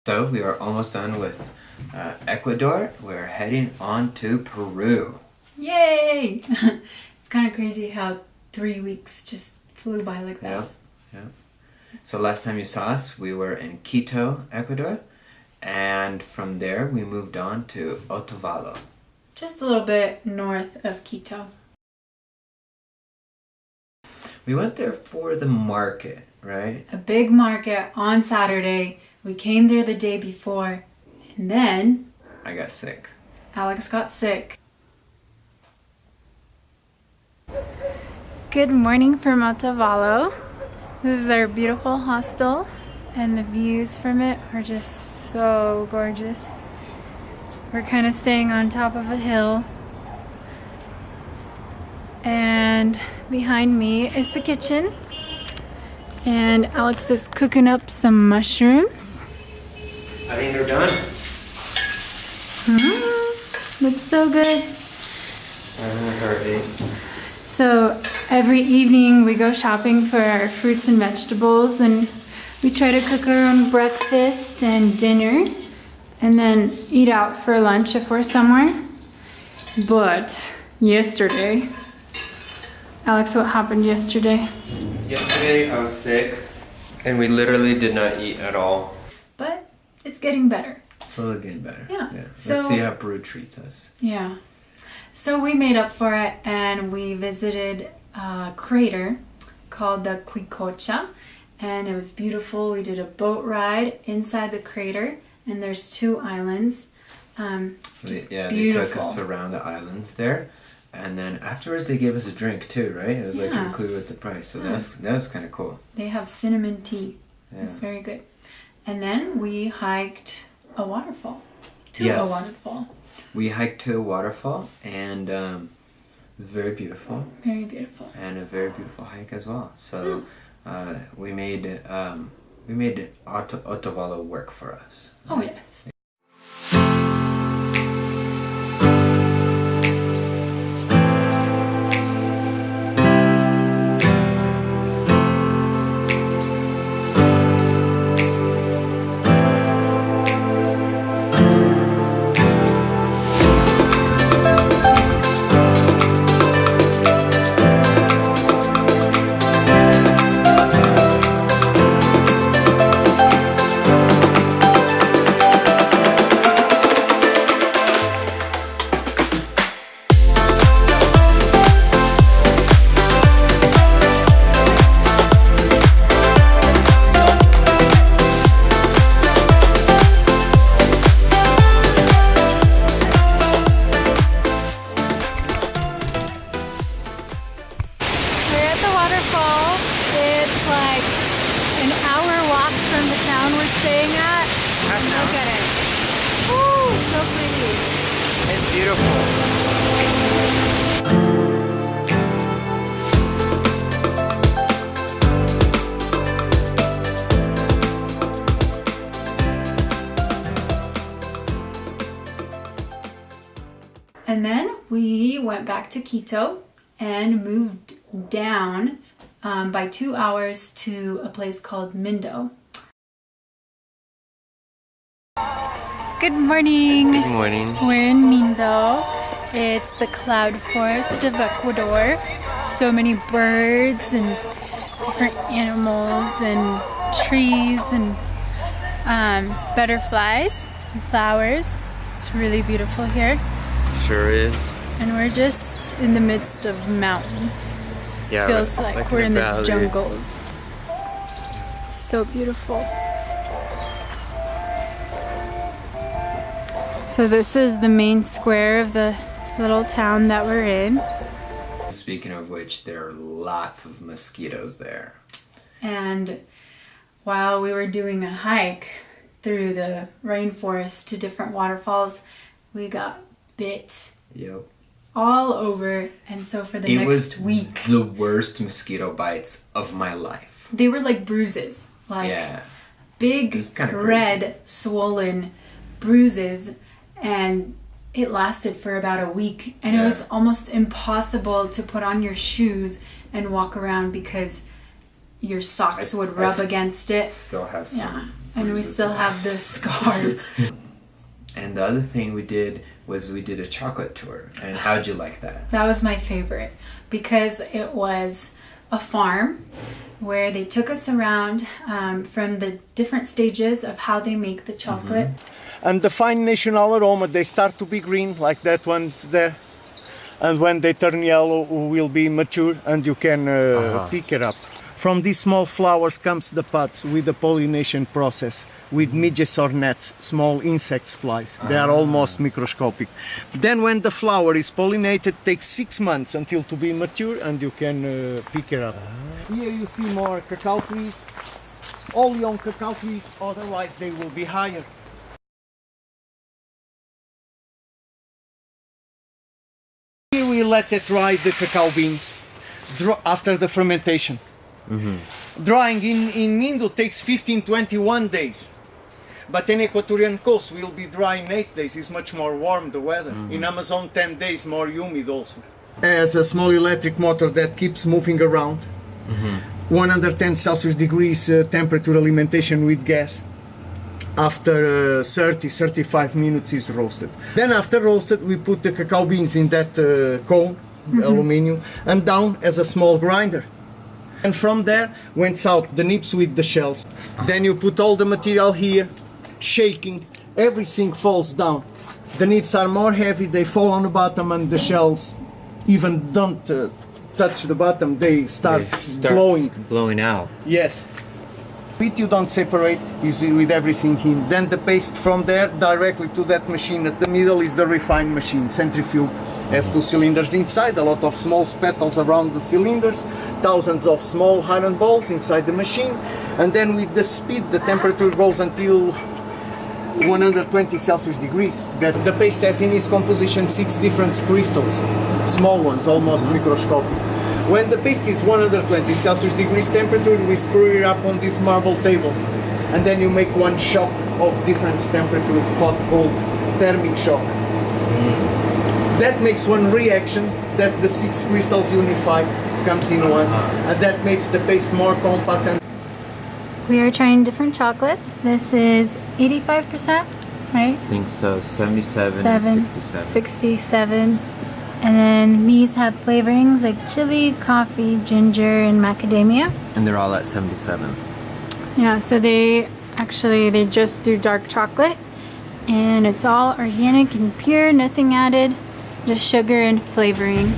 So we are almost done with Ecuador. We're heading on to Peru. Yay! It's kind of crazy how 3 weeks just flew by like that. Yeah. So last time you saw us, we were in Quito, Ecuador. And from there, we moved on to Otavalo. Just a little bit north of Quito. We went there for the market, right? A big market on Saturday. We came there the day before, and then I got sick. Alex got sick. Good morning from Otavalo. This is our beautiful hostel, and the views from it are just so gorgeous. We're kind of staying on top of a hill, and behind me is the kitchen, and Alex is cooking up some mushrooms. I think they're done. Looks so good. I'm in a hurry. So every evening we go shopping for our fruits and vegetables, and we try to cook our own breakfast and dinner and then eat out for lunch if we're somewhere. But yesterday, Alex, what happened yesterday? Yesterday I was sick and we literally did not eat at all. But it's getting better. Slowly getting better. Yeah. So, let's see how Peru treats us. Yeah. So we made up for it and we visited a crater called the Quicocha, and it was beautiful. We did a boat ride inside the crater, and there's 2 islands. Just yeah, beautiful. They took us around the islands there, and then afterwards they gave us a drink too, right? It was like included with the price, so that was kind of cool. They have cinnamon tea. Yeah. It was very good. And then we hiked a waterfall. Yes. A waterfall. We hiked to a waterfall, and it was very beautiful. Very beautiful. And a very beautiful hike as well. So we made Otavalo work for us. Oh yes. Look at it. Woo, so pretty. It's beautiful. And then we went back to Quito and moved down by 2 hours to a place called Mindo. Good morning. Good morning. We're in Mindo. It's the cloud forest of Ecuador. So many birds and different animals and trees and butterflies and flowers. It's really beautiful here. Sure is. And we're just in the midst of mountains. Yeah, Feels like we're in the valley. jungles. So beautiful. So this is the main square of the little town that we're in. Speaking of which, there are lots of mosquitoes there. And while we were doing a hike through the rainforest to different waterfalls, we got bit Yep. all over. And so for the next week, the worst mosquito bites of my life. they were like bruises, like big red swollen bruises, and it lasted for about a week, and it was almost impossible to put on your shoes and walk around because your socks would rub against it. Still have some and we still have the scars. And the other thing we did was we did a chocolate tour. And how'd you like that? That was my favorite because it was a farm where they took us around from the different stages of how they make the chocolate. And the fine national aroma, they start to be green, like that one's there. And when they turn yellow, will be mature, and you can pick it up. From these small flowers comes the pods with the pollination process, with midges or gnats, small insects, flies. They are almost microscopic. Then when the flower is pollinated, it takes 6 months until to be mature, and you can pick it up. Here you see more cacao trees, all young cacao trees, otherwise they will be higher. Here we let it dry the cacao beans after the fermentation. Drying in Mindo takes 15-21 days. But in Ecuadorian coast will be dry in 8 days. It's much more warm, the weather. In Amazon 10 days, more humid also. As a small electric motor that keeps moving around. 110 Celsius degrees temperature alimentation with gas. After 30-35 minutes is roasted. Then after roasted, we put the cacao beans in that cone, aluminium, and down as a small grinder. And from there went out the nibs with the shells. Then you put all the material here, shaking, everything falls down. The nibs are more heavy, they fall on the bottom, and the shells even don't touch the bottom, they start blowing out. Yes. Wheat you don't separate, is with everything in. Then the paste from there directly to that machine. At the middle is the refine machine, centrifuge. Has 2 cylinders inside, a lot of small spatals around the cylinders, thousands of small iron balls inside the machine, and then with the speed the temperature goes until 120 Celsius degrees. That the paste has in its composition 6 different crystals, small ones, almost microscopic. When the paste is 120 Celsius degrees temperature, we screw it up on this marble table, and then you make one shock of different temperature, hot, cold, thermic shock. That makes one reaction that the 6 crystals unify, comes in one, and that makes the paste more compact. We are trying different chocolates. This is 85%, right? I think so, 77 and 67. 67. And then these have flavorings like chili, coffee, ginger, and macadamia. And they're all at 77. Yeah, so they just do dark chocolate, and it's all organic and pure, nothing added, just sugar and flavoring,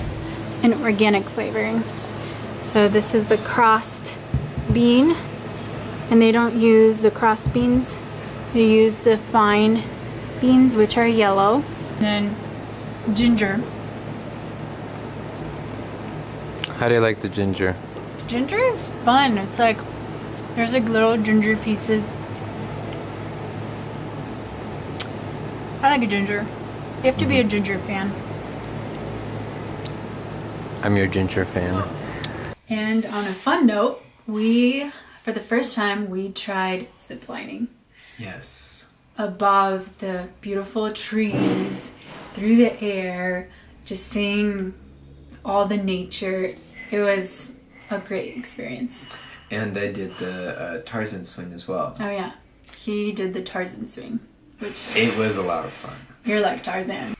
and organic flavoring. So this is the crossed bean, and they don't use the crossed beans, they use the fine beans, which are yellow. Then ginger. How do you like the ginger? Ginger is fun. It's like, there's like little ginger pieces. I like a ginger. You have to be a ginger fan. I'm your ginger fan. And on a fun note, for the first time, we tried ziplining. Yes. Above the beautiful trees, through the air, just seeing all the nature. It was a great experience. And I did the Tarzan swing as well. Oh yeah, he did the Tarzan swing, which... It was a lot of fun. You're like Tarzan.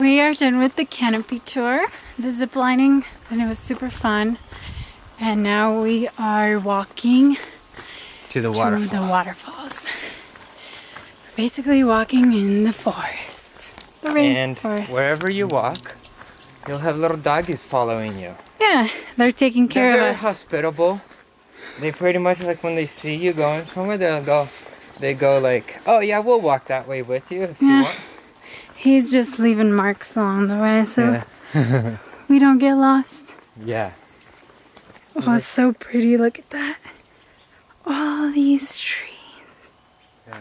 We are done with the canopy tour, the zip lining, and it was super fun. And now we are walking To the waterfalls. We're basically walking in the forest. The rainforest. Wherever you walk, you'll have little doggies following you. Yeah, they're taking care They're of very us. hospitable. They pretty much, like, when they see you going somewhere, they go like, oh yeah, we'll walk that way with you if you Yeah. want. He's just leaving marks along the way so Yeah. we don't get lost. Yeah. Oh, it's so pretty. Look at that. All these trees. Yeah.